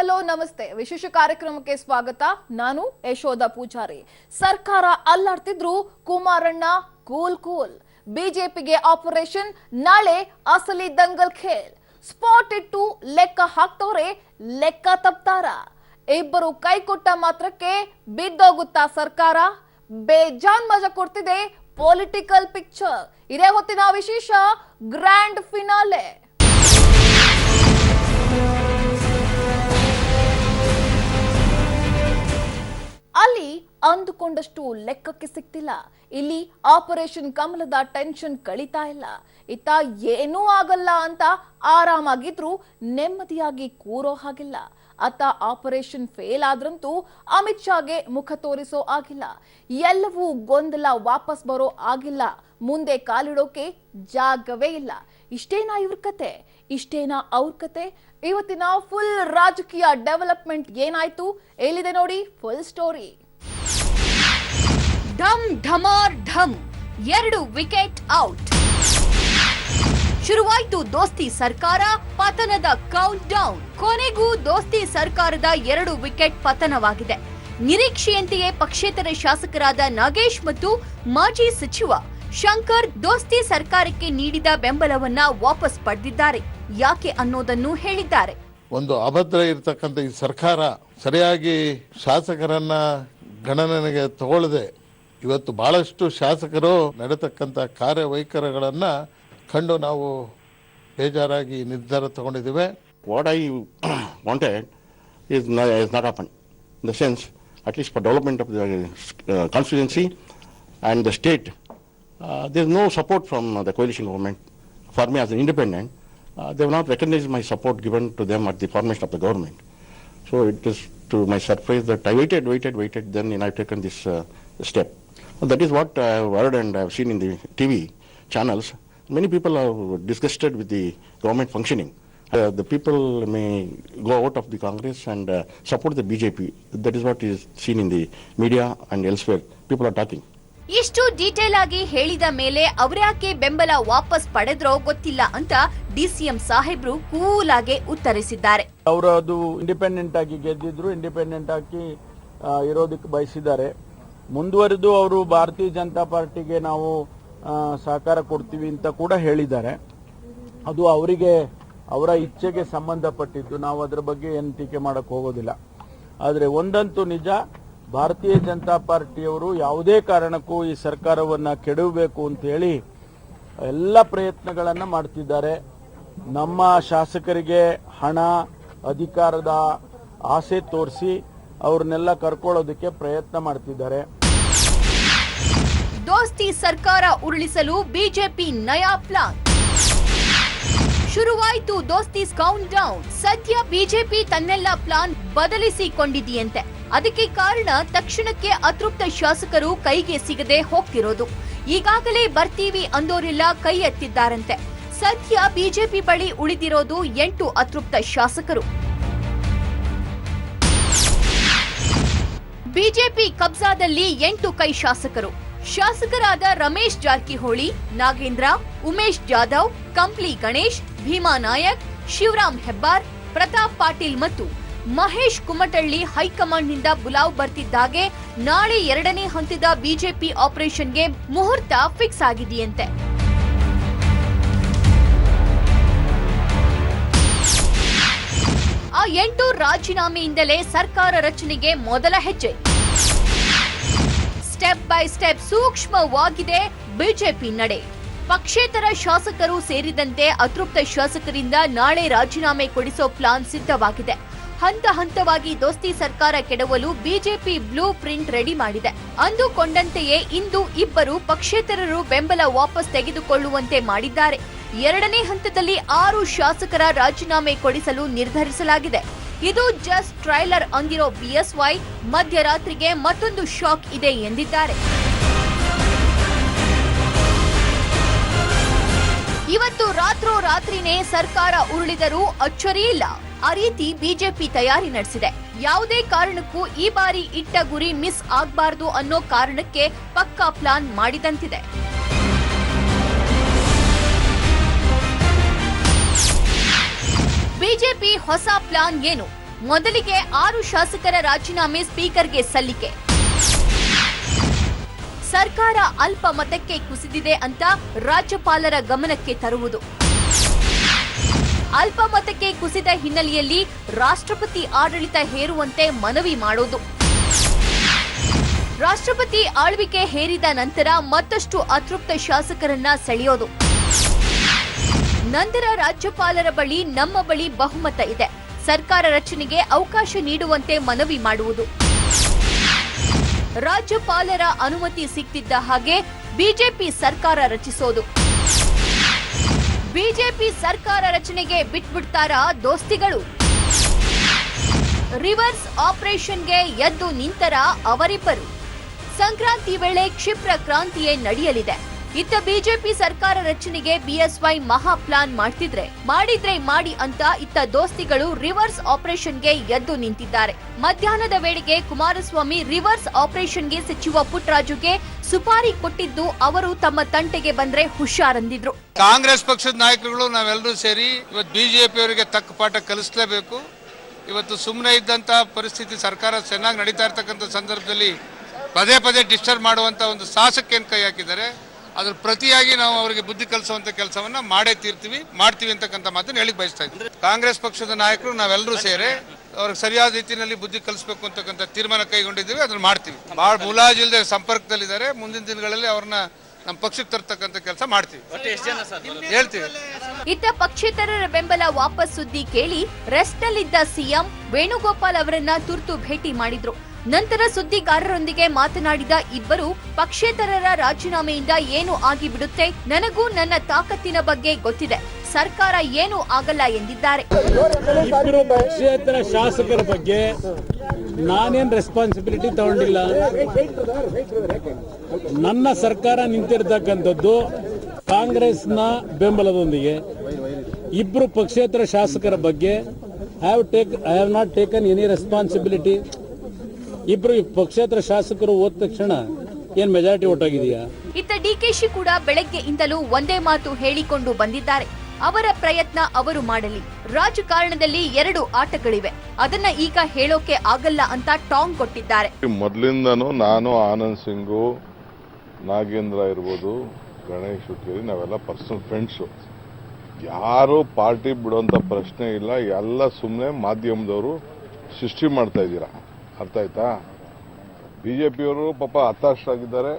Hello ನಮಸ್ತೆ ವಿಶೇಷ ಕಾರ್ಯಕ್ರಮಕ್ಕೆ ಸ್ವಾಗತ. ನಾನು ಯಶೋಧ ಪೂಜಾರಿ. ಸರ್ಕಾರ ಅಲ್ಲಾಡ್ತಿದ್ರು ಕುಮಾರಣ್ಣ ಕೂಲ್. ಬಿಜೆಪಿಗೆ ಆಪರೇಷನ್ ನಾಳೆ ಅಸಲಿ ದಂಗಲ್ ಖೇಲ್. ಸ್ಪಾಟ್ ಇಟ್ಟು ಲೆಕ್ಕ ಹಾಕ್ತವ್ರೆ, ಲೆಕ್ಕ ತಪ್ತಾರ. ಇಬ್ಬರು ಕೈ ಕೊಟ್ಟ ಮಾತ್ರಕ್ಕೆ ಬಿದ್ದೋಗುತ್ತಾ ಸರ್ಕಾರ? ಬೇಜಾನ್ ಮಜಾ ಕೊಡ್ತಿದೆ ಪೊಲಿಟಿಕಲ್ ಪಿಕ್ಚರ್. ಇದೇ ಹೊತ್ತಿನ ವಿಶೇಷ ಗ್ರ್ಯಾಂಡ್ ಫಿನಾಲೆ. ಅಲ್ಲಿ ಅಂದುಕೊಂಡಷ್ಟು ಲೆಕ್ಕಕ್ಕೆ ಸಿಕ್ತಿಲ್ಲ. ಇಲ್ಲಿ ಆಪರೇಷನ್ ಕಮಲದ ಟೆನ್ಷನ್ ಕಳೀತಾ ಇಲ್ಲ. ಇತ್ತ ಏನೂ ಆಗಲ್ಲ ಅಂತ ಆರಾಮಾಗಿದ್ರು ನೆಮ್ಮದಿಯಾಗಿ ಕೂರೋ ಹಾಗಿಲ್ಲ. ಅತ್ತ ಆಪರೇಷನ್ ಫೇಲ್ ಆದ್ರಂತೂ ಅಮಿತ್ ಶಾಗೆ ಮುಖ ತೋರಿಸೋ ಆಗಿಲ್ಲ. ಎಲ್ಲವೂ ಗೊಂದಲ, ವಾಪಸ್ ಬರೋ ಆಗಿಲ್ಲ. ಮುಂದೆ ಕಾಲಿಡೋಕೆ ಜಾಗವೇ ಇಲ್ಲ. ಇಷ್ಟೇನಾ ಇವ್ರ ಕತೆ? ಇಷ್ಟೇನಾ ಅವ್ರ ಕತೆ? ಇವತ್ತಿನ ಫುಲ್ ರಾಜಕೀಯ ಡೆವಲಪ್ಮೆಂಟ್ ಏನಾಯ್ತು ಎಲ್ಲಿದೆ ನೋಡಿ ಫುಲ್ ಸ್ಟೋರಿ. ಢಮ್ ಢಮಾರ್ ಢಮ್, 2 wicket out. ಶುರುವಾಯ್ತು ದೋಸ್ತಿ ಸರ್ಕಾರ ಪತನದ ಕೌಂಟ್ ಡೌನ್. ಕೊನೆಗೂ ದೋಸ್ತಿ ಸರ್ಕಾರದ 2 ವಿಕೆಟ್ ಪತನವಾಗಿದೆ. ನಿರೀಕ್ಷೆಯಂತೆಯೇ ಪಕ್ಷೇತರ ಶಾಸಕರಾದ ನಾಗೇಶ್ ಮತ್ತು ಮಾಜಿ ಸಚಿವ ಶಂಕರ್ ದೋಸ್ತಿ ಸರ್ಕಾರಕ್ಕೆ ನೀಡಿದ ಬೆಂಬಲವನ್ನ ವಾಪಸ್ ಪಡೆದಿದ್ದಾರೆ. ಯಾಕೆ ಅನ್ನೋದನ್ನು ಹೇಳಿದ್ದಾರೆ. ಒಂದು ಅಭದ್ರ ಇರತಕ್ಕಂಥ ಈ ಸರ್ಕಾರ ಸರಿಯಾಗಿ ಶಾಸಕರನ್ನ ಗಣನೆಗೆ ತಗೊಳ್ಳದೆ ಇವತ್ತು ಬಹಳಷ್ಟು ಶಾಸಕರು ನಡೆತಕ್ಕಂಥ ಕಾರ್ಯವೈಖರಿಗಳನ್ನ ಕಂಡು ನಾವು ಬೇಜಾರಾಗಿ ನಿರ್ಧಾರ ತಗೊಂಡಿದ್ದೇವೆ. What I wanted is not happened. In the sense, at least for development of the constituency and the state, there is no support from the coalition government. For me as an independent, they have not recognized my support given to them at the formation of the government. So it is to my surprise that I waited, then I have taken this step. That is what I have heard and I have seen in the TV channels. Many people are disgusted with the government functioning. The people may go out of the Congress and support the BJP. That is what is seen in the media and elsewhere. People are talking. ಇಷ್ಟು detail ಆಗಿ ಹೇಳಿದ ಮೇಲೆ ಅವರ್ಯಾಕೆ ಬೆಂಬಲ ವಾಪಸ್ ಪಡೆದ್ರೋ ಗೊತ್ತಿಲ್ಲ ಅಂತ DCM ಸಾಹೇಬ್ರು cool ಆಗಿ ಉತ್ತರಿಸಿದ್ದಾರೆ. ಅವರು ಅದು ಇಂಡಿಪೆಂಡೆಂಟ್ ಆಗಿ ಗೆದ್ದಿದ್ರು, ಇಂಡಿಪೆಂಡೆಂಟ್ ಆಗಿ ಇರೋದಕ್ಕೆ ಬಯಸಿದ್ದಾರೆ. ಮುಂದುವರೆದು ಅವರು ಭಾರತೀಯ ಜನತಾ ಪಾರ್ಟಿಗೆ ನಾವು ಸಹಕಾರ ಕೊಡ್ತೀವಿ ಅಂತ ಕೂಡ ಹೇಳಿದ್ದಾರೆ. ಅದು ಅವರಿಗೆ ಅವರ ಇಚ್ಛೆಗೆ ಸಂಬಂಧಪಟ್ಟಿದ್ದು, ನಾವು ಅದರ ಬಗ್ಗೆ ಏನು ಟೀಕೆ ಮಾಡಕ್ ಹೋಗೋದಿಲ್ಲ. ಆದರೆ ಒಂದಂತೂ ನಿಜ, ಭಾರತೀಯ ಜನತಾ ಪಾರ್ಟಿಯವರು ಯಾವುದೇ ಕಾರಣಕ್ಕೂ ಈ ಸರ್ಕಾರವನ್ನ ಕೆಡವಬೇಕು ಅಂತ ಹೇಳಿ ಎಲ್ಲ ಪ್ರಯತ್ನಗಳನ್ನು ಮಾಡ್ತಿದ್ದಾರೆ. ನಮ್ಮ ಶಾಸಕರಿಗೆ ಹಣ, ಅಧಿಕಾರದ ಆಸೆ ತೋರಿಸಿ ಅವ್ರನ್ನೆಲ್ಲ ಕರ್ಕೊಳ್ಳೋದಕ್ಕೆ ಪ್ರಯತ್ನ ಮಾಡ್ತಿದ್ದಾರೆ. ದೋಸ್ತಿ ಸರ್ಕಾರ ಉರುಳಿಸಲು ಬಿಜೆಪಿ ನಯಾ ಪ್ಲಾನ್. ಶುರುವಾಯಿತು ದೋಸ್ತಿ ಕೌಂಟ್ ಡೌನ್. ಸದ್ಯ ಬಿಜೆಪಿ ತನ್ನೆಲ್ಲ ಪ್ಲಾನ್ ಬದಲಿಸಿಕೊಂಡಿದೆಯಂತೆ. ಅದಕ್ಕೆ ಕಾರಣ ತಕ್ಷಣಕ್ಕೆ ಅತೃಪ್ತ ಶಾಸಕರು ಕೈಗೆ ಸಿಗದೆ ಹೋಗ್ತಿರೋದು. ಈಗಾಗಲೇ ಬರ್ತೀವಿ ಅಂದೋರೆಲ್ಲ ಕೈ ಎತ್ತಿದ್ದಾರಂತೆ. ಸದ್ಯ ಬಿಜೆಪಿ ಬಳಿ ಉಳಿದಿರೋದು 8 ಅತೃಪ್ತ ಶಾಸಕರು. ಬಿಜೆಪಿ ಕಬ್ಜಾದಲ್ಲಿ 8 ಕೈ ಶಾಸಕರು. ಶಾಸಕರಾದ ರಮೇಶ್ ಜಾರಕಿಹೊಳಿ, ನಾಗೇಂದ್ರ, ಉಮೇಶ್ ಜಾಧವ್, ಕಂಪ್ಲಿ ಗಣೇಶ್, ಭೀಮಾ ನಾಯಕ್, ಶಿವರಾಮ್ ಹೆಬ್ಬಾರ್, ಪ್ರತಾಪ್ ಪಾಟೀಲ್ ಮತ್ತು ಮಹೇಶ್ ಕುಮಟಳ್ಳಿ ಹೈಕಮಾಂಡ್ನಿಂದ ಬುಲಾವ್ ಬರ್ತಿದ್ದಾಗೆ ನಾಳೆ 2ನೇ ಹಂತದ ಬಿಜೆಪಿ ಆಪರೇಷನ್ಗೆ ಮುಹೂರ್ತ ಫಿಕ್ಸ್ ಆಗಿದೆಯಂತೆ. ಆ 8 ರಾಜೀನಾಮೆಯಿಂದಲೇ ಸರ್ಕಾರ ರಚನೆಗೆ ಮೊದಲ ಹೆಜ್ಜೆ. ಸ್ಟೆಪ್ ಬೈ ಸ್ಟೆಪ್ ಸೂಕ್ಷ್ಮವಾಗಿದೆ ಬಿಜೆಪಿ ನಡೆ. ಪಕ್ಷೇತರ ಶಾಸಕರು ಸೇರಿದಂತೆ ಅತೃಪ್ತ ಶಾಸಕರಿಂದ ನಾಳೆ ರಾಜೀನಾಮೆ ಕೊಡಿಸೋ ಪ್ಲಾನ್ ಸಿದ್ಧವಾಗಿದೆ. ಹಂತ ಹಂತವಾಗಿ ದೋಸ್ತಿ ಸರ್ಕಾರ ಕೆಡವಲು ಬಿಜೆಪಿ ಬ್ಲೂ ಪ್ರಿಂಟ್ ರೆಡಿ ಮಾಡಿದೆ. ಅಂದುಕೊಂಡಂತೆಯೇ ಇಂದು ಇಬ್ಬರು ಪಕ್ಷೇತರರು ಬೆಂಬಲ ವಾಪಸ್ ತೆಗೆದುಕೊಳ್ಳುವಂತೆ ಮಾಡಿದ್ದಾರೆ. 2ನೇ ಹಂತದಲ್ಲಿ 6 ಶಾಸಕರ ರಾಜೀನಾಮೆ ಕೊಡಿಸಲು ನಿರ್ಧರಿಸಲಾಗಿದೆ. ಇದು ಜಸ್ಟ್ ಟ್ರೈಲರ್ ಅಂದಿರೋ ಬಿಎಸ್ವೈ ಮಧ್ಯರಾತ್ರಿಗೆ ಮತ್ತೊಂದು ಶಾಕ್ ಇದೆ ಎಂದಿದ್ದಾರೆ. ಇವತ್ತು ರಾತ್ರೋರಾತ್ರಿನೇ ಸರ್ಕಾರ ಉರುಳಿದರೂ ಅಚ್ಚರಿ ಇಲ್ಲ. ಆ ರೀತಿ ಬಿಜೆಪಿ ತಯಾರಿ ನಡೆಸಿದೆ. ಯಾವುದೇ ಕಾರಣಕ್ಕೂ ಈ ಬಾರಿ ಇಟ್ಟ ಗುರಿ ಮಿಸ್ ಆಗಬಾರದು ಅನ್ನೋ ಕಾರಣಕ್ಕೆ ಪಕ್ಕಾ ಪ್ಲಾನ್ ಮಾಡಿದಂತಿದೆ. ಬಿಜೆಪಿ ಹೊಸ ಪ್ಲಾನ್ ಏನು? ಮೊದಲಿಗೆ 6 ಶಾಸಕರ ರಾಜೀನಾಮೆ ಸ್ಪೀಕರ್ಗೆ ಸಲ್ಲಿಕೆ. ಸರ್ಕಾರ ಅಲ್ಪ ಮತಕ್ಕೆ ಕುಸಿದಿದೆ ಅಂತ ರಾಜ್ಯಪಾಲರ ಗಮನಕ್ಕೆ ತರುವುದು. ಅಲ್ಪಮತಕ್ಕೆ ಕುಸಿದ ಹಿನ್ನೆಲೆಯಲ್ಲಿ ರಾಷ್ಟ್ರಪತಿ ಆಡಳಿತ ಹೇರುವಂತೆ ಮನವಿ ಮಾಡೋದು. ರಾಷ್ಟ್ರಪತಿ ಆಳ್ವಿಕೆ ಹೇರಿದ ನಂತರ ಮತ್ತಷ್ಟು ಅತೃಪ್ತ ಶಾಸಕರನ್ನ ಸೆಳೆಯೋದು. ನಂತರ ರಾಜ್ಯಪಾಲರ ಬಳಿ ನಮ್ಮ ಬಳಿ ಬಹುಮತ ಇದೆ, ಸರ್ಕಾರ ರಚನೆಗೆ ಅವಕಾಶ ನೀಡುವಂತೆ ಮನವಿ ಮಾಡುವುದು. ರಾಜ್ಯಪಾಲರ ಅನುಮತಿ ಸಿಕ್ತಿದ್ದ ಹಾಗೆ ಬಿಜೆಪಿ ಸರ್ಕಾರ ರಚಿಸೋದು. ಬಿಜೆಪಿ ಸರ್ಕಾರ ರಚನೆಗೆ ಬಿಟ್ಬಿಡ್ತಾರಾ ದೋಸ್ತಿಗಳು? ರಿವರ್ಸ್ ಆಪರೇಷನ್ಗೆ ಎದ್ದು ನಿಂತರ ಅವರಿಬ್ಬರು. ಸಂಕ್ರಾಂತಿ ವೇಳೆ ಕ್ಷಿಪ್ರ ಕ್ರಾಂತಿಯೇ ನಡೆಯಲಿದೆ. ಇತ್ತ ಬಿಜೆಪಿ ಸರ್ಕಾರ ರಚನೆಗೆ ಬಿಎಸ್ವೈ ಮಹಾ ಪ್ಲಾನ್ ಮಾಡಿದ್ರೆ ಮಾಡಿ ಅಂತ ಇತ್ತ ದೋಸ್ತಿಗಳು ರಿವರ್ಸ್ ಆಪರೇಷನ್ಗೆ ಎದ್ದು ನಿಂತಿದ್ದಾರೆ. ಮಧ್ಯಾಹ್ನದ ವೇಳೆಗೆ ಕುಮಾರಸ್ವಾಮಿ ರಿವರ್ಸ್ ಆಪರೇಷನ್ಗೆ ಸಚಿವ ಪುಟ್ಟರಾಜುಗೆ ಸುಪಾರಿ ಕೊಟ್ಟಿದ್ದು ಅವರು ತಮ್ಮ ತಂಟೆಗೆ ಬಂದ್ರೆ ಹುಷಾರಂದಿದ್ರು. ಕಾಂಗ್ರೆಸ್ ಪಕ್ಷದ ನಾಯಕರುಗಳು ನಾವೆಲ್ಲರೂ ಸೇರಿ ಇವತ್ತು ಬಿಜೆಪಿ ಅವರಿಗೆ ತಕ್ಕ ಪಾಠ ಕಲಿಸಲೇಬೇಕು. ಇವತ್ತು ಸುಮ್ಮನೆ ಇದ್ದಂತ ಪರಿಸ್ಥಿತಿ, ಸರ್ಕಾರ ಚೆನ್ನಾಗಿ ನಡೀತಾ ಇರ್ತಕ್ಕಂಥ ಸಂದರ್ಭದಲ್ಲಿ ಪದೇ ಪದೇ ಡಿಸ್ಟರ್ಬ್ ಮಾಡುವಂತ ಒಂದು ಸಾಹಸಕ್ಕೆ ಏನು ಕೈ ಹಾಕಿದ್ದಾರೆ. ಅದ್ರ ಪ್ರತಿಯಾಗಿ ನಾವು ಅವರಿಗೆ ಬುದ್ಧಿ ಕಲಿಸುವಂತ ಕೆಲಸವನ್ನ ಮಾಡ್ತೀವಿ ಅಂತಕ್ಕಂಥ ಮಾತನ್ನು ಹೇಳಿಕ್ ಬಯಸ್ತಾ ಇದ್ದೀವಿ. ಕಾಂಗ್ರೆಸ್ ಪಕ್ಷದ ನಾಯಕರು ನಾವೆಲ್ಲರೂ ಸೇರಿ ಅವ್ರಿಗೆ ಸರಿಯಾದ ರೀತಿಯಲ್ಲಿ ಬುದ್ಧಿ ಕಲಿಸಬೇಕು ಅಂತಕ್ಕಂಥ ತೀರ್ಮಾನ ಕೈಗೊಂಡಿದ್ದೀವಿ. ಅದನ್ನ ಮಾಡ್ತೀವಿ. ಬಹಳ ಮುಲಾಜಿಲ್ಲದೆ ಸಂಪರ್ಕದಲ್ಲಿದ್ದಾರೆ. ಮುಂದಿನ ದಿನಗಳಲ್ಲಿ ಅವ್ರನ್ನ ನಮ್ಮ ಪಕ್ಷಕ್ಕೆ ತರ್ತಕ್ಕಂಥ ಕೆಲಸ ಮಾಡ್ತೀವಿ, ಹೇಳ್ತೀವಿ. ಇತ್ತ ಪಕ್ಷೇತರರ ಬೆಂಬಲ ವಾಪಸ್ ಸುದ್ದಿ ಕೇಳಿ ರೆಸ್ಟ್ ನಲ್ಲಿದ್ದ ಸಿಎಂ ವೇಣುಗೋಪಾಲ್ ಅವರನ್ನ ತುರ್ತು ಭೇಟಿ ಮಾಡಿದ್ರು. ನಂತರ ಸುದ್ದಿಗಾರರೊಂದಿಗೆ ಮಾತನಾಡಿದ ಇಬ್ಬರು, ಪಕ್ಷೇತರರ ರಾಜೀನಾಮೆಯಿಂದ ಏನು ಆಗಿಬಿಡುತ್ತೆ, ನನಗೂ ನನ್ನ ತಾಕತ್ತಿನ ಬಗ್ಗೆ ಗೊತ್ತಿದೆ, ಸರ್ಕಾರ ಏನೂ ಆಗಲ್ಲ ಎಂದಿದ್ದಾರೆ. ಇಬ್ಬರು ಪಕ್ಷೇತರ ಶಾಸಕರ ಬಗ್ಗೆ ನಾನೇನ್ ರೆಸ್ಪಾನ್ಸಿಬಿಲಿಟಿ ತಗೊಂಡಿಲ್ಲ. ನನ್ನ ಸರ್ಕಾರ ನಿಂತಿರ್ತಕ್ಕಂಥದ್ದು ಕಾಂಗ್ರೆಸ್ನ ಬೆಂಬಲದೊಂದಿಗೆ. ಇಬ್ಬರು ಪಕ್ಷೇತರ ಶಾಸಕರ ಬಗ್ಗೆ I have not taken any responsibility. ಇಬ್ರು ಪಕ್ಷೇತರ ಶಾಸಕರು ಹೋದ ತಕ್ಷಣ ಏನ್ ಮೆಜಾರಿಟಿ ಒಟ್ಟಾಗಿದೆಯಾ? ಇತ್ತ ಡಿಕೆಶಿ ಕೂಡ ಬೆಳಗ್ಗೆಯಿಂದಲೂ ಒಂದೇ ಮಾತು ಹೇಳಿಕೊಂಡು ಬಂದಿದ್ದಾರೆ. ಅವರ ಪ್ರಯತ್ನ ಅವರು ಮಾಡಲಿ. ರಾಜಕಾರಣದಲ್ಲಿ 2 ಆಟಗಳಿವೆ, ಅದನ್ನ ಈಗ ಹೇಳೋಕೆ ಆಗಲ್ಲ ಅಂತ ಟಾಂಗ್ ಕೊಟ್ಟಿದ್ದಾರೆ. ಮೊದಲಿಂದನೂ ನಾನು ಆನಂದ್ ಸಿಂಗು, ನಾಗೇಂದ್ರ ಇರ್ಬೋದು, ಗಣೇಶ್ ಹುಕ್ಕೇರಿ ನಾವೆಲ್ಲ ಪರ್ಸನಲ್ ಫ್ರೆಂಡ್ಸು. ಯಾರು ಪಾರ್ಟಿ ಬಿಡುವಂತ ಪ್ರಶ್ನೆ ಇಲ್ಲ. ಎಲ್ಲ ಸುಮ್ಮನೆ ಮಾಧ್ಯಮದವರು ಸೃಷ್ಟಿ ಮಾಡ್ತಾ ಇದ್ದೀರಾ. ಅರ್ಥ ಆಯ್ತಾ? ಬಿಜೆಪಿಯವರು ಪಾಪ ಹತಾಶರಾಗಿದ್ದಾರೆ.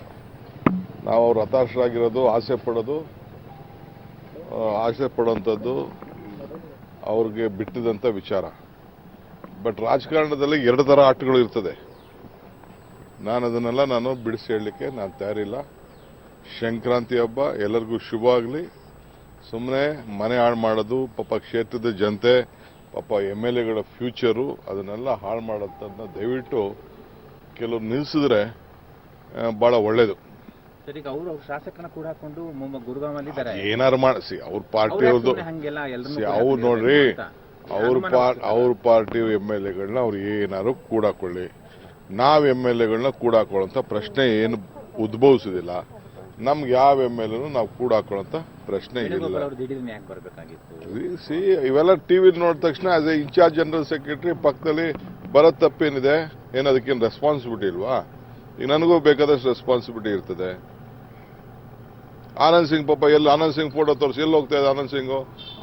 ನಾವು ಅವ್ರು ಹತಾಶರಾಗಿರೋದು, ಆಸೆ ಪಡುವಂಥದ್ದು ಅವ್ರಿಗೆ ಬಿಟ್ಟಿದಂಥ ವಿಚಾರ. ಬಟ್ ರಾಜಕಾರಣದಲ್ಲಿ 2 ಥರ ಆಟಗಳು ಇರ್ತದೆ. ಅದನ್ನೆಲ್ಲ ಬಿಡಿಸಿ ಹೇಳಲಿಕ್ಕೆ ನಾನು ತಯಾರಿಲ್ಲ. ಸಂಕ್ರಾಂತಿ ಹಬ್ಬ ಎಲ್ಲರಿಗೂ ಶುಭ ಆಗಲಿ. ಸುಮ್ಮನೆ ಮನೆ ಹಾಳು ಮಾಡೋದು, ಪಾಪ ಕ್ಷೇತ್ರದ ಜನತೆ, ಪಾಪ MLAಗಳ ಫ್ಯೂಚರು, ಅದನ್ನೆಲ್ಲ ಹಾಳು ಮಾಡೋದನ್ನ ದಯವಿಟ್ಟು ಕೆಲವರು ನಿಲ್ಲಿಸಿದ್ರೆ ಬಹಳ ಒಳ್ಳೇದು. ಶಾಸಕನ ಕೂಡ ಹಾಕೊಂಡು ಗುರುಗಾವಲ್ಲಿದ್ದಾರೆ. ಏನಾರು ಮಾಡಿಸಿ ಅವ್ರ ಪಾರ್ಟಿ ಅವ್ರದ್ದು, ಅವ್ರು ನೋಡ್ರಿ, ಅವ್ರ ಪಾರ್ಟಿ MLAಗಳನ್ನ ಅವ್ರು ಏನಾರು ಕೂಡಾಕೊಳ್ಳಿ. ನಾವ್ MLAಗಳನ್ನ ಕೂಡಾಕೊಳ್ಳೋಂಥ ಪ್ರಶ್ನೆ ಏನು ಉದ್ಭವಿಸುದಿಲ್ಲ. ನಮ್ಗೆ ಯಾವ MLAನು ನಾವು ಕೂಡಾಕೊಳ್ಳೋಂಥ ಪ್ರಶ್ನೆ ಇಲ್ಲ. ಇವೆಲ್ಲ ಟಿವಿ ನೋಡಿದ ತಕ್ಷಣ as a incharge general secretary ಪಕ್ಕದಲ್ಲಿ ಬರೋದ್ ತಪ್ಪೇನಿದೆ? ಏನದಕ್ಕೇನು ರೆಸ್ಪಾನ್ಸಿಬಿಲಿಟಿ ಇಲ್ವಾ? ಈಗ ನನಗೂ ಬೇಕಾದಷ್ಟು ರೆಸ್ಪಾನ್ಸಿಬಿಲಿಟಿ ಇರ್ತದೆ. ಆನಂದ್ ಸಿಂಗ್ ಪಾಪ ಆನಂದ್ ಸಿಂಗ್ ಫೋಟೋ ತೋರಿಸಿ ಎಲ್ಲಿ ಹೋಗ್ತಾ ಇದೆ ಆನಂದ್ ಸಿಂಗು?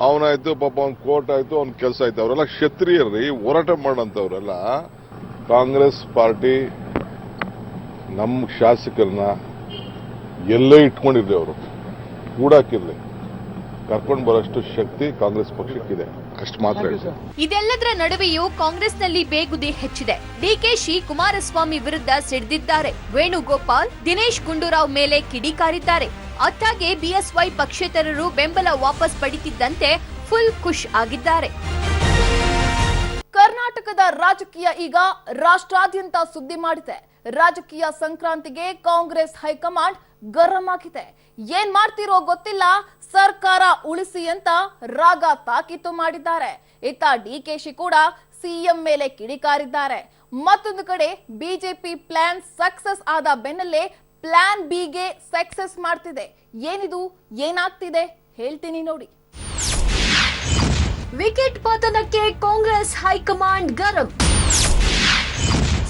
ಅವನಾಯ್ತು ಪಾಪ, ಅವ್ನ ಕೋರ್ಟ್ ಆಯ್ತು, ಅವ್ನ ಕೆಲಸ ಆಯ್ತು. ಅವರೆಲ್ಲ ಕ್ಷತ್ರಿಯರ್ರಿ, ಹೋರಾಟ ಮಾಡೋಂಥವ್ರೆಲ್ಲ. ಕಾಂಗ್ರೆಸ್ ಪಾರ್ಟಿ ನಮ್ಮ ಶಾಸಕರನ್ನ ಎಲ್ಲೇ ಇಟ್ಕೊಂಡಿರ್ಲಿ, ಅವರು ಕೂಡಾಕಿರ್ಲಿ, ಕರ್ಕೊಂಡು ಬರೋಷ್ಟು ಶಕ್ತಿ ಕಾಂಗ್ರೆಸ್ ಪಕ್ಷಕ್ಕಿದೆ. ಅಷ್ಟು ಮಾತ್ರ. ಇದೆಲ್ಲದರ ನಡುವೆಯೂ ಕಾಂಗ್ರೆಸ್ನಲ್ಲಿ ಬೇಗುದಿ ಹೆಚ್ಚಿದೆ. ಡಿಕೆಶಿ ಕುಮಾರಸ್ವಾಮಿ ವಿರುದ್ಧ ಸಿಡಿದಿದ್ದಾರೆ. ವೇಣುಗೋಪಾಲ್, ದಿನೇಶ್ ಗುಂಡೂರಾವ್ ಮೇಲೆ ಕಿಡಿಕಾರಿದ್ದಾರೆ. ಅತ್ತಾಗೆ ಬಿಎಸ್ವೈ ಪಕ್ಷೇತರರು ಬೆಂಬಲ ವಾಪಸ್ ಪಡಿತಿದ್ದಂತೆ ಫುಲ್ ಖುಷ್ ಆಗಿದ್ದಾರೆ. ಕರ್ನಾಟಕದ ರಾಜಕೀಯ ಈಗ ರಾಷ್ಟ್ರಾದ್ಯಂತ ಸುದ್ದಿ ಮಾಡಿದೆ. ರಾಜಕೀಯ ಸಂಕ್ರಾಂತಿಗೆ ಕಾಂಗ್ರೆಸ್ ಹೈಕಮಾಂಡ್ ಗರಂ ಆಗಿದೆ. ಏನ್ ಮಾಡ್ತಿರೋ ಗೊತ್ತಿಲ್ಲ, ಸರ್ಕಾರ ಉಳಿಸಿ ಅಂತ ರಾಗ ತಾಕೀತು ಮಾಡಿದ್ದಾರೆ. ಇತ್ತ ಡಿಕೆಶಿ ಕೂಡ ಸಿಎಂ ಮೇಲೆ ಕಿಡಿಕಾರಿದ್ದಾರೆ. ಮತ್ತೊಂದು ಕಡೆ ಬಿಜೆಪಿ ಪ್ಲಾನ್ ಸಕ್ಸಸ್ ಆದ ಬೆನ್ನಲ್ಲೇ ಪ್ಲಾನ್ ಬಿಗೆ ಸಕ್ಸಸ್ ಮಾಡ್ತಿದೆ. ಏನಿದು, ಏನಾಗ್ತಿದೆ ಹೇಳ್ತೀನಿ ನೋಡಿ. ವಿಕೆಟ್ ಪತನಕ್ಕೆ ಕಾಂಗ್ರೆಸ್ ಹೈಕಮಾಂಡ್ ಗರಂ.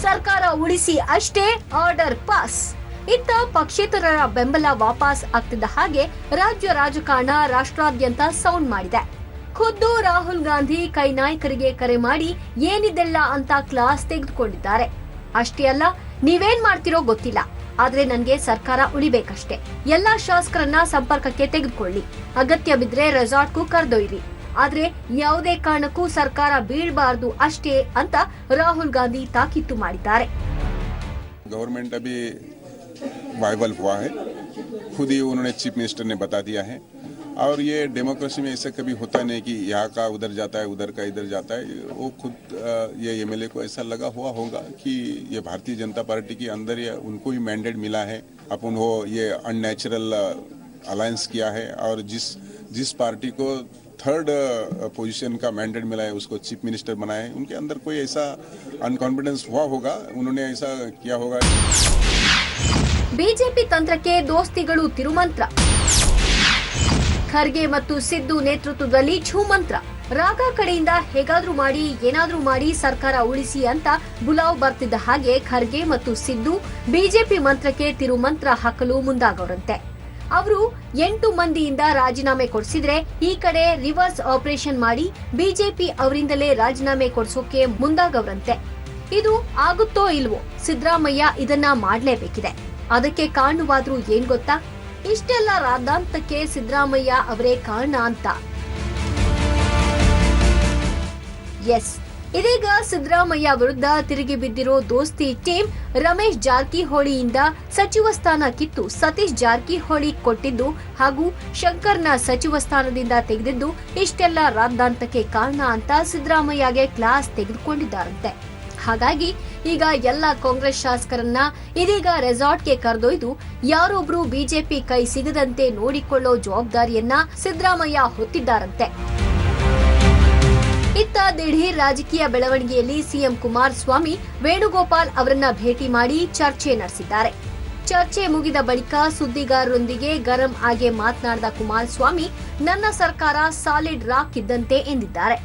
ಸರ್ಕಾರ ಉಳಿಸಿ ಅಷ್ಟೇ ಆರ್ಡರ್ ಪಾಸ್. ಇತ್ತ ಪಕ್ಷೇತರರ ಬೆಂಬಲ ವಾಪಸ್ ಆಗ್ತಿದ್ದ ಹಾಗೆ ರಾಜ್ಯ ರಾಜಕಾರಣ ರಾಷ್ಟ್ರಾದ್ಯಂತ ಸೌಂಡ್ ಮಾಡಿದೆ. ಖುದ್ದು ರಾಹುಲ್ ಗಾಂಧಿ ಕೈ ನಾಯಕರಿಗೆ ಕರೆ ಮಾಡಿ ಏನಿದೆಲ್ಲ ಅಂತ ಕ್ಲಾಸ್ ತೆಗೆದುಕೊಂಡಿದ್ದಾರೆ. ಅಷ್ಟೇ ಅಲ್ಲ, ನೀವೇನ್ ಮಾಡ್ತಿರೋ ಗೊತ್ತಿಲ್ಲ, ಆದ್ರೆ ನನ್ಗೆ ಸರ್ಕಾರ ಉಳಿಬೇಕಷ್ಟೇ. ಎಲ್ಲಾ ಶಾಸಕರನ್ನ ಸಂಪರ್ಕಕ್ಕೆ ತೆಗೆದುಕೊಳ್ಳಿ, ಅಗತ್ಯ ಬಿದ್ರೆ ರೆಸಾರ್ಟ್ಗೂ ಕರೆದೊಯ್ಯಿರಿ, ಆದ್ರೆ ಯಾವುದೇ ಕಾರಣಕ್ಕೂ ಸರ್ಕಾರ ಬೀಳಬಾರದು ಅಷ್ಟೇ ಅಂತ ರಾಹುಲ್ ಗಾಂಧಿ ತಾಕೀತು ಮಾಡಿದ್ದಾರೆ. गवर्नमेंट अभी वाइबल हुआ है, खुद ही उन्होंने चीफ मिनिस्टर ने बता दिया है. और ये डेमोक्रेसी में ऐसा कभी होता नहीं कि यहाँ का उधर जाता है, उधर का इधर जाता है. वो खुद ये एमएलए को ऐसा लगा हुआ होगा कि ये भारतीय जनता पार्टी के अंदर ये उनको ही मैंडेट मिला है. अपन वो ये अननेचुरल अलायंस किया है और जिस पार्टी को थर्ड पोजीशन का मैंडेट मिला है उसको चीफ मिनिस्टर बनाया है. उनके अंदर कोई ऐसा अनकॉन्फिडेंस हुआ होगा, उन्होंने ऐसा किया होगा. ಬಿಜೆಪಿ ತಂತ್ರಕ್ಕೆ ದೋಸ್ತಿಗಳು ತಿರುಮಂತ್ರ. ಖರ್ಗೆ ಮತ್ತು ಸಿದ್ದು ನೇತೃತ್ವದಲ್ಲಿ ಛೂಮಂತ್ರ. ರಾಗ ಕಡೆಯಿಂದ ಹೇಗಾದ್ರೂ ಮಾಡಿ ಏನಾದ್ರೂ ಮಾಡಿ ಸರ್ಕಾರ ಉಳಿಸಿ ಅಂತ ಬುಲಾವ್ ಬರ್ತಿದ್ದ ಹಾಗೆ ಖರ್ಗೆ ಮತ್ತು ಸಿದ್ದು ಬಿಜೆಪಿ ಮಂತ್ರಕ್ಕೆ ತಿರುಮಂತ್ರ ಹಾಕಲು ಮುಂದಾಗವರಂತೆ. ಅವರು 8 ಮಂದಿಯಿಂದ ರಾಜೀನಾಮೆ ಕೊಡಿಸಿದ್ರೆ ಈ ಕಡೆ ರಿವರ್ಸ್ ಆಪರೇಷನ್ ಮಾಡಿ ಬಿಜೆಪಿ ಅವರಿಂದಲೇ ರಾಜೀನಾಮೆ ಕೊಡಿಸೋಕೆ ಮುಂದಾಗವರಂತೆ. ಇದು ಆಗುತ್ತೋ ಇಲ್ವೋ, ಸಿದ್ದರಾಮಯ್ಯ ಇದನ್ನ ಮಾಡಲೇಬೇಕಿದೆ. ಅದಕ್ಕೆ ಕಾರಣವಾದ್ರೂ ಏನ್ ಗೊತ್ತಾ? ಇಷ್ಟೆಲ್ಲ ರಾದ್ದಾಂತಕ್ಕೆ ಸಿದ್ದರಾಮಯ್ಯ ಅವರೇ ಕಾರಣ ಅಂತ. ಎಸ್, ಇದೀಗ ಸಿದ್ದರಾಮಯ್ಯ ವಿರುದ್ಧ ತಿರುಗಿ ಬಿದ್ದಿರೋ ದೋಸ್ತಿ ಟೀಮ್ ರಮೇಶ್ ಜಾರಕಿಹೊಳಿಯಿಂದ ಸಚಿವ ಸ್ಥಾನ ಕಿತ್ತು ಸತೀಶ್ ಜಾರಕಿಹೊಳಿ ಕೊಟ್ಟಿದ್ದು ಹಾಗೂ ಶಂಕರ್ನ ಸಚಿವ ಸ್ಥಾನದಿಂದ ತೆಗೆದಿದ್ದು ಇಷ್ಟೆಲ್ಲ ರಾದ್ದಾಂತಕ್ಕೆ ಕಾರಣ ಅಂತ ಸಿದ್ದರಾಮಯ್ಯಗೆ ಕ್ಲಾಸ್ ತೆಗೆದುಕೊಂಡಿದ್ದಾರಂತೆ. ಹಾಗಾಗಿ ಈಗ ಎಲ್ಲ ಕಾಂಗ್ರೆಸ್ ಶಾಸಕರನ್ನ ಇದೀಗ ರೆಸಾರ್ಟ್ಗೆ ಕರೆದೊಯ್ದು ಯಾರೊಬ್ರು ಬಿಜೆಪಿ ಕೈ ಸಿಗದಂತೆ ನೋಡಿಕೊಳ್ಳೋ ಜವಾಬ್ದಾರಿಯನ್ನ ಸಿದ್ದರಾಮಯ್ಯ ಹೊತ್ತಿದ್ದಾರಂತೆ. ಇತ್ತ ದಿಢೀರ್ ರಾಜಕೀಯ ಬೆಳವಣಿಗೆಯಲ್ಲಿ ಸಿಎಂ ಕುಮಾರಸ್ವಾಮಿ ವೇಣುಗೋಪಾಲ್ ಅವರನ್ನ ಭೇಟಿ ಮಾಡಿ ಚರ್ಚೆ ನಡೆಸಿದ್ದಾರೆ. ಚರ್ಚೆ ಮುಗಿದ ಬಳಿಕ ಸುದ್ದಿಗಾರರೊಂದಿಗೆ ಗರಂ ಆಗಿ ಮಾತನಾಡಿದ ಕುಮಾರಸ್ವಾಮಿ, ನನ್ನ ಸರ್ಕಾರ ಸಾಲಿಡ್ ರಾಕ್ ಇದ್ದಂತೆ ಎಂದಿದ್ದಾರೆ.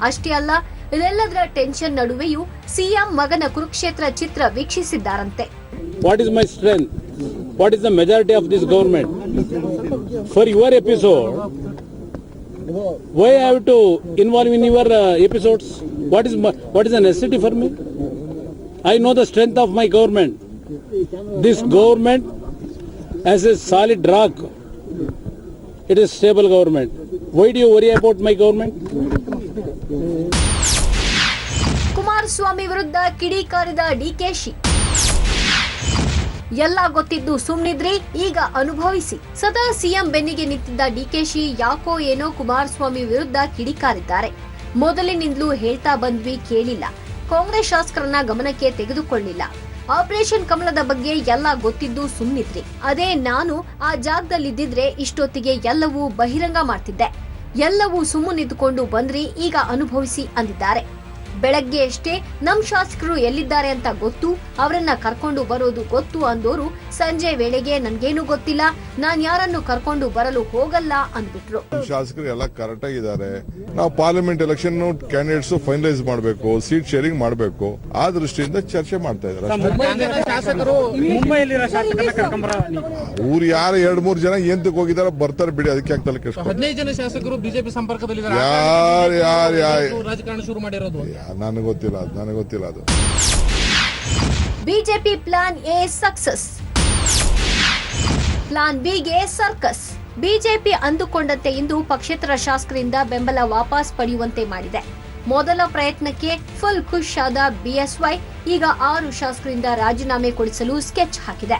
ಅಷ್ಟೇ ಅಲ್ಲ, ಇದೆಲ್ಲದರ ಟೆನ್ಷನ್ ನಡುವೆಯೂ ಸಿಎಂ ಮಗನ ಕುರುಕ್ಷೇತ್ರ ಚಿತ್ರ ವೀಕ್ಷಿಸಿದ್ದಾರಂತೆ. What is my strength? What is the majority of this government? For your episode, why I have to involve in your episodes? What is the necessity for me? I know the strength of my government. This government has a solid rock. It is stable government. Why do you worry about my government? Kumaraswamy ವಿರುದ್ಧ ಕಿಡಿಕಾರಿದ ಡಿಕೆಶಿ. ಎಲ್ಲ ಗೊತ್ತಿದ್ದು ಸುಮ್ನಿದ್ರಿ, ಈಗ ಅನುಭವಿಸಿ. ಸದಾ CM ಬೆನ್ನಿಗೆ ನಿಂತಿದ್ದ ಡಿಕೆಶಿ ಯಾಕೋ ಏನೋ ಕುಮಾರಸ್ವಾಮಿ ವಿರುದ್ಧ ಕಿಡಿಕಾರಿದ್ದಾರೆ. ಮೊದಲಿನಿಂದಲೂ ಹೇಳ್ತಾ ಬಂದ್ವಿ, ಕೇಳಿಲ್ಲ. ಕಾಂಗ್ರೆಸ್ ಶಾಸಕರನ್ನ ಗಮನಕ್ಕೆ ತೆಗೆದುಕೊಳ್ಳಿಲ್ಲ. ಆಪರೇಷನ್ ಕಮಲದ ಬಗ್ಗೆ ಎಲ್ಲ ಗೊತ್ತಿದ್ದು ಸುಮ್ನಿದ್ರಿ. ಅದೇ ನಾನು ಆ ಜಾಗದಲ್ಲಿದ್ದಿದ್ರೆ ಇಷ್ಟೊತ್ತಿಗೆ ಎಲ್ಲವೂ ಬಹಿರಂಗ ಮಾಡ್ತಿದ್ದೆ. ಎಲ್ಲವೂ ಸುಮ್ಮನಿದ್ದುಕೊಂಡು ಬಂದ್ರಿ, ಈಗ ಅನುಭವಿಸಿ ಅಂದಿದ್ದಾರೆ. ಬೆಳಗ್ಗೆ ಅಷ್ಟೇ ನಮ್ ಶಾಸಕರು ಎಲ್ಲಿದ್ದಾರೆ ಅಂತ ಗೊತ್ತು, ಅವರನ್ನ ಕರ್ಕೊಂಡು ಬರೋದು ಗೊತ್ತು ಅಂದೋರು ಸಂಜೆ ವೇಳೆಗೆ ನನ್ಗೇನು ಗೊತ್ತಿಲ್ಲ, ನಾನ್ ಯಾರನ್ನು ಕರ್ಕೊಂಡು ಬರಲು ಹೋಗಲ್ಲ ಅಂದ್ಬಿಟ್ರು. ಶಾಸಕರು ಎಲ್ಲ ಕರೆಕ್ಟ್ ಆಗಿದ್ದಾರೆ. ನಾವು ಪಾರ್ಲಿಮೆಂಟ್ ಎಲೆಕ್ಷನ್ ಕ್ಯಾಂಡಿಡೇಟ್ಸ್ ಫೈನಲೈಸ್ ಮಾಡಬೇಕು, ಸೀಟ್ ಶೇರಿಂಗ್ ಮಾಡಬೇಕು, ಆ ದೃಷ್ಟಿಯಿಂದ ಚರ್ಚೆ ಮಾಡ್ತಾ ಇದ್ದಾರೆ. ಊರು ಯಾರು 2-3 ಜನ ಎಂತಕ್ಕೆ ಹೋಗಿದಾರ ಬರ್ತಾರೆ ಬಿಡಿ, ಅದಕ್ಕೆ ಆಗ್ತಲ್ಲ. 15 ಜನ ಶಾಸಕರು ಬಿಜೆಪಿ ಸಂಪರ್ಕದಲ್ಲಿ ರಾಜಕಾರಣ ಶುರು ಮಾಡಿರೋದು ನನಗೆ ಗೊತ್ತಿಲ್ಲ ಅದು. BJP plan A success, plan ಬಿಗೆ ಸರ್ಕಸ್. ಬಿಜೆಪಿ ಅಂದುಕೊಂಡಂತೆ ಇಂದು ಪಕ್ಷೇತರ ಶಾಸಕರಿಂದ ಬೆಂಬಲ ವಾಪಸ್ ಪಡೆಯುವಂತೆ ಮಾಡಿದೆ. ಮೊದಲ ಪ್ರಯತ್ನಕ್ಕೆ ಫುಲ್ ಖುಷ್ ಆದ ಬಿಎಸ್ವೈ ಈಗ 6 ಶಾಸಕರಿಂದ ರಾಜೀನಾಮೆ ಕೊಡಿಸಲು ಸ್ಕೆಚ್ ಹಾಕಿದೆ.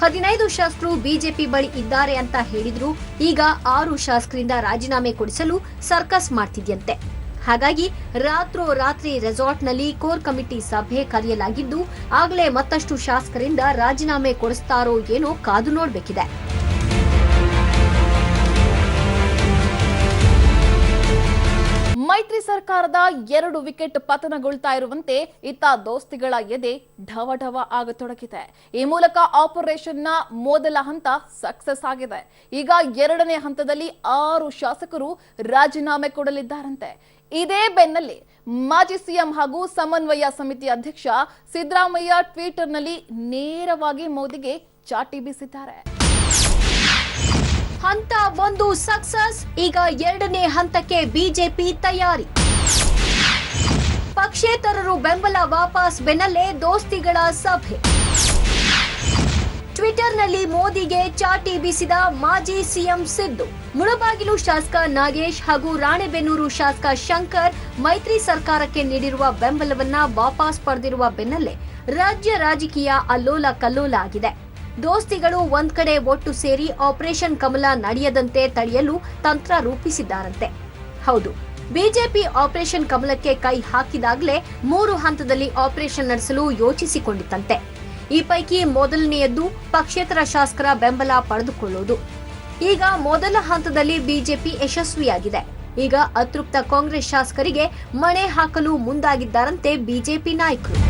15 ಶಾಸಕರು ಬಿಜೆಪಿ ಬಳಿ ಇದ್ದಾರೆ ಅಂತ ಹೇಳಿದ್ರು, ಈಗ 6 ಶಾಸಕರಿಂದ ರಾಜೀನಾಮೆ ಕೊಡಿಸಲು ಸರ್ಕಸ್ ಮಾಡ್ತಿದ್ಯಂತೆ. ಹಾಗಾಗಿ ರಾತ್ರೋರಾತ್ರಿ ರೆಸಾರ್ಟ್ನಲ್ಲಿ ಕೋರ್ ಕಮಿಟಿ ಸಭೆ ಕರೆಯಲಾಗಿದ್ದು, ಆಗಲೇ ಮತ್ತಷ್ಟು ಶಾಸಕರಿಂದ ರಾಜೀನಾಮೆ ಕೊಡಿಸ್ತಾರೋ ಏನೋ ಕಾದು ನೋಡಬೇಕಿದೆ. ಮೈತ್ರಿ ಸರ್ಕಾರದ 2 ವಿಕೆಟ್ ಪತನಗೊಳ್ತಾ ಇರುವಂತೆ ಇತ್ತ ದೋಸ್ತಿಗಳ ಎದೆ ಢವಢವ ಆಗತೊಡಗಿದೆ. ಈ ಮೂಲಕ ಆಪರೇಷನ್ನ ಮೊದಲ ಹಂತ ಸಕ್ಸಸ್ ಆಗಿದೆ. ಈಗ 2ನೇ ಹಂತದಲ್ಲಿ 6 ಶಾಸಕರು ರಾಜೀನಾಮೆ ಕೊಡಲಿದ್ದಾರಂತೆ. ಇದೇ ಬೆನ್ನಲ್ಲಿ ಮಾಜಿ ಸಿಎಂ ಹಾಗೂ ಸಮನ್ವಯ ಸಮಿತಿ ಅಧ್ಯಕ್ಷ ಸಿದ್ದರಾಮಯ್ಯ ಟ್ವಿಟರ್ನಲ್ಲಿ ನೇರವಾಗಿ ಮೋದಿಗೆ ಚಾಟಿ ಬೀಸಿದ್ದಾರೆ. ಹಂತ 1 ಸಕ್ಸಸ್, ಈಗ 2ನೇ ಹಂತಕ್ಕೆ ಬಿಜೆಪಿ ತಯಾರಿ. ಪಕ್ಷೇತರರು ಬೆಂಬಲ ವಾಪಸ್ ಬೆನ್ನಲ್ಲೇ ದೋಸ್ತಿಗಳ ಸಭೆ. ಟ್ವಿಟರ್ನಲ್ಲಿ ಮೋದಿಗೆ ಚಾಟಿ ಬೀಸಿದ ಮಾಜಿ ಸಿಎಂ ಸಿದ್ದು. ಮುಳಬಾಗಿಲು ಶಾಸಕ ನಾಗೇಶ್ ಹಾಗೂ ರಾಣೆಬೆನ್ನೂರು ಶಾಸಕ ಶಂಕರ್ ಮೈತ್ರಿ ಸರ್ಕಾರಕ್ಕೆ ನೀಡಿರುವ ಬೆಂಬಲವನ್ನ ವಾಪಸ್ ಪಡೆದಿರುವ ಬೆನ್ನಲ್ಲೇ ರಾಜ್ಯ ರಾಜಕೀಯ ಅಲ್ಲೋಲ ಕಲ್ಲೋಲ ಆಗಿದೆ. ದೋಸ್ತಿಗಳು ಒಂದ್ ಕಡೆ ಒಟ್ಟು ಸೇರಿ ಆಪರೇಷನ್ ಕಮಲ ನಡೆಯದಂತೆ ತಡೆಯಲು ತಂತ್ರ ರೂಪಿಸಿದ್ದಾರಂತೆ. ಹೌದು, ಬಿಜೆಪಿ ಆಪರೇಷನ್ ಕಮಲಕ್ಕೆ ಕೈ ಹಾಕಿದಾಗಲೇ 3 ಹಂತದಲ್ಲಿ ಆಪರೇಷನ್ ನಡೆಸಲು ಯೋಚಿಸಿಕೊಂಡಿತ್ತಂತೆ. ಈ ಪೈಕಿ ಮೊದಲನೆಯದ್ದು ಪಕ್ಷೇತರ ಶಾಸಕರ ಬೆಂಬಲ ಪಡೆದುಕೊಳ್ಳುವುದು. ಈಗ ಮೊದಲ ಹಂತದಲ್ಲಿ ಬಿಜೆಪಿ ಯಶಸ್ವಿಯಾಗಿದೆ. ಈಗ ಅತೃಪ್ತ ಕಾಂಗ್ರೆಸ್ ಶಾಸಕರಿಗೆ ಮಣೆ ಹಾಕಲು ಮುಂದಾಗಿದ್ದಾರಂತೆ ಬಿಜೆಪಿ ನಾಯಕರು.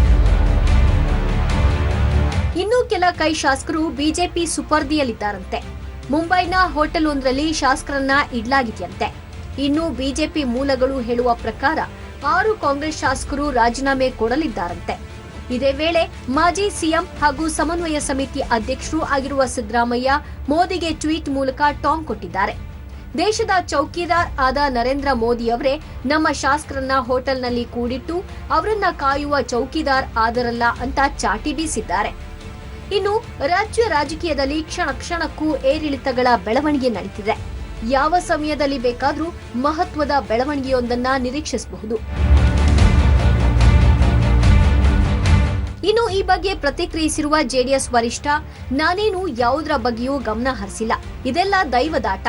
ಇನ್ನೂ ಕೆಲ ಕೈ ಶಾಸಕರು ಬಿಜೆಪಿ ಸುಪರ್ದಿಯಲ್ಲಿದ್ದಾರಂತೆ. ಮುಂಬೈನ ಹೋಟೆಲ್ ಒಂದರಲ್ಲಿ ಶಾಸಕರನ್ನ ಇಡ್ಲಾಗಿದೆಯಂತೆ. ಇನ್ನು ಬಿಜೆಪಿ ಮೂಲಗಳು ಹೇಳುವ ಪ್ರಕಾರ 6 ಕಾಂಗ್ರೆಸ್ ಶಾಸಕರು ರಾಜೀನಾಮೆ ಕೊಡಲಿದ್ದಾರಂತೆ. ಇದೇ ವೇಳೆ ಮಾಜಿ ಸಿಎಂ ಹಾಗೂ ಸಮನ್ವಯ ಸಮಿತಿ ಅಧ್ಯಕ್ಷರೂ ಆಗಿರುವ ಸಿದ್ದರಾಮಯ್ಯ ಮೋದಿಗೆ ಟ್ವೀಟ್ ಮೂಲಕ ಟಾಂಗ್ ಕೊಟ್ಟಿದ್ದಾರೆ. ದೇಶದ ಚೌಕಿದಾರ್ ಆದ ನರೇಂದ್ರ ಮೋದಿ ಅವರೇ ನಮ್ಮ ಶಾಸಕರನ್ನ ಹೋಟೆಲ್ನಲ್ಲಿ ಕೂಡಿಟ್ಟು ಅವರನ್ನ ಕಾಯುವ ಚೌಕಿದಾರ್ ಆದರಲ್ಲ ಅಂತ ಚಾಟಿ ಬೀಸಿದ್ದಾರೆ. ಇನ್ನು ರಾಜ್ಯ ರಾಜಕೀಯದಲ್ಲಿ ಕ್ಷಣ ಕ್ಷಣಕ್ಕೂ ಏರಿಳಿತಗಳ ಬೆಳವಣಿಗೆ ನಡೀತಿದೆ. ಯಾವ ಸಮಯದಲ್ಲಿ ಬೇಕಾದರೂ ಮಹತ್ವದ ಬೆಳವಣಿಗೆಯೊಂದನ್ನ ನಿರೀಕ್ಷಿಸಬಹುದು. ಇನ್ನು ಈ ಬಗ್ಗೆ ಪ್ರತಿಕ್ರಿಯಿಸಿರುವ ಜೆಡಿಎಸ್ ವರಿಷ್ಠ, ನಾನೇನು ಯಾವುದರ ಬಗ್ಗೆಯೂ ಗಮನ ಹರಿಸಿಲ್ಲ, ಇದೆಲ್ಲ ದೈವದಾಟ,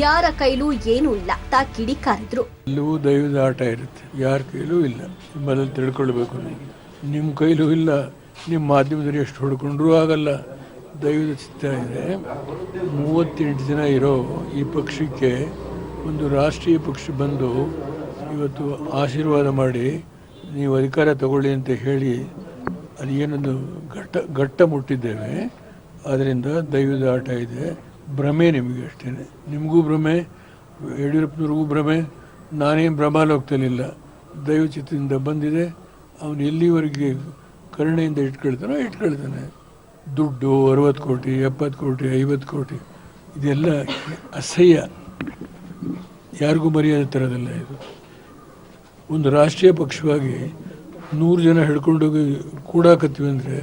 ಯಾರ ಕೈಲೂ ಏನೂ ಇಲ್ಲ ತಾ ಕಿಡಿಕಾರಿದ್ರು. ಎಲ್ಲವೂ ದೈವದಾಟ ಇರುತ್ತೆ, ಯಾರ ಕೈಲೂ ಇಲ್ಲ, ನಿಮ್ಮಲ್ಲಿ ತಿಳ್ಕೊಳ್ಬೇಕು. ನಿಮ್ಮ ಕೈಲೂ ಇಲ್ಲ, ನಿಮ್ಮ ಮಾಧ್ಯಮದಲ್ಲಿ ಎಷ್ಟು ಹೊಡ್ಕೊಂಡ್ರೂ ಆಗಲ್ಲ. ದೈವದ ಚಿತ್ತ ಇದೆ. 38 ಜನ ಇರೋ ಈ ಪಕ್ಷಕ್ಕೆ ಒಂದು ರಾಷ್ಟ್ರೀಯ ಪಕ್ಷ ಬಂದು ಇವತ್ತು ಆಶೀರ್ವಾದ ಮಾಡಿ ನೀವು ಅಧಿಕಾರ ತಗೊಳ್ಳಿ ಅಂತ ಹೇಳಿ ಅದು ಏನೊಂದು ಘಟ್ಟ ಮುಟ್ಟಿದ್ದೇವೆ. ಅದರಿಂದ ದೈವದ ಆಟ ಇದೆ. ಭ್ರಮೆ ನಿಮಗೆ ಅಷ್ಟೇ, ನಿಮಗೂ ಭ್ರಮೆ, ಯಡಿಯೂರಪ್ಪನವ್ರಿಗೂ ಭ್ರಮೆ. ನಾನೇನು ಭ್ರಮಾಲೋಕ್ತಲಿಲ್ಲ, ದೈವ ಚಿತ್ತದಿಂದ ಬಂದಿದೆ. ಅವನು ಎಲ್ಲಿವರೆಗೆ ಕರುಣೆಯಿಂದ ಇಟ್ಕೊಳ್ತಾನೆ. ದುಡ್ಡು 60 ಕೋಟಿ 70 ಕೋಟಿ 50 ಕೋಟಿ ಇದೆಲ್ಲ ಅಸಹ್ಯ, ಯಾರಿಗೂ ಮರ್ಯಾದೆ ತರೋದಿಲ್ಲ. ಇದು ಒಂದು ರಾಷ್ಟ್ರೀಯ ಪಕ್ಷವಾಗಿ 100 ಜನ ಹಿಡ್ಕೊಂಡೋಗಿ ಕೂಡಾಕತ್ತೀವಿ ಅಂದರೆ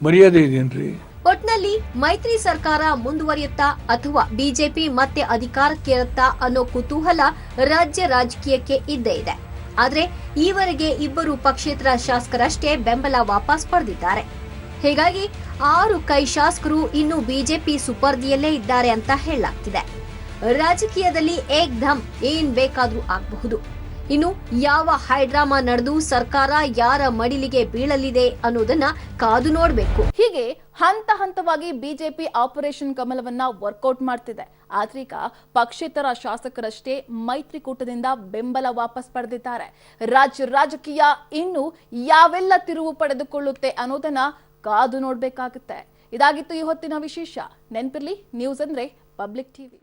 ಮರ್ಯಾದೆ ಇದೆಯೇನ್ರಿ? ಒಟ್ನಲ್ಲಿ ಮೈತ್ರಿ ಸರ್ಕಾರ ಮುಂದುವರಿಯುತ್ತಾ ಅಥವಾ ಬಿಜೆಪಿ ಮತ್ತೆ ಅಧಿಕಾರಕ್ಕೇರುತ್ತಾ ಅನ್ನೋ ಕುತೂಹಲ ರಾಜ್ಯ ರಾಜಕೀಯಕ್ಕೆ ಇದ್ದೇ ಇದೆ. ಆದ್ರೆ ಈವರೆಗೆ 2 ಪಕ್ಷೇತರ ಶಾಸಕರಷ್ಟೇ ಬೆಂಬಲ ವಾಪಸ್ ಪಡೆದಿದ್ದಾರೆ. ಹೀಗಾಗಿ 6 ಕೈ ಶಾಸಕರು ಇನ್ನು ಬಿಜೆಪಿ ಸುಪರ್ದಿಯಲ್ಲೇ ಇದ್ದಾರೆ ಅಂತ ಹೇಳಲಾಗ್ತಿದೆ. ರಾಜಕೀಯದಲ್ಲಿ ಏಕ್ದಮ್ ಏನ್ ಬೇಕಾದ್ರೂ ಆಗಬಹುದು. ಇನ್ನು ಯಾವ ಹೈಡ್ರಾಮಾ ನಡೆದು ಸರ್ಕಾರ ಯಾರ ಮಡಿಲಿಗೆ ಬೀಳಲಿದೆ ಅನ್ನೋದನ್ನ ಕಾದು ನೋಡಬೇಕು. ಹೀಗೆ ಹಂತ ಹಂತವಾಗಿ ಬಿಜೆಪಿ ಆಪರೇಷನ್ ಕಮಲವನ್ನ ವರ್ಕೌಟ್ ಮಾಡ್ತಿದೆ. ಆದ್ರೀಗ ಪಕ್ಷೇತರ ಶಾಸಕರಷ್ಟೇ ಮೈತ್ರಿಕೂಟದಿಂದ ಬೆಂಬಲ ವಾಪಸ್ ಪಡೆದಿದ್ದಾರೆ. ರಾಜ್ಯ ರಾಜಕೀಯ ಇನ್ನು ಯಾವೆಲ್ಲ ತಿರುವು ಪಡೆದುಕೊಳ್ಳುತ್ತೆ ಅನ್ನೋದನ್ನ ಕಾದು ನೋಡ್ಬೇಕಾಗುತ್ತೆ. ಇದಾಗಿತ್ತು ಈ ಹೊತ್ತಿನ ವಿಶೇಷ. ನೆನ್ಪಿರ್ಲಿ, ನ್ಯೂಸ್ ಅಂದ್ರೆ ಪಬ್ಲಿಕ್ ಟಿವಿ.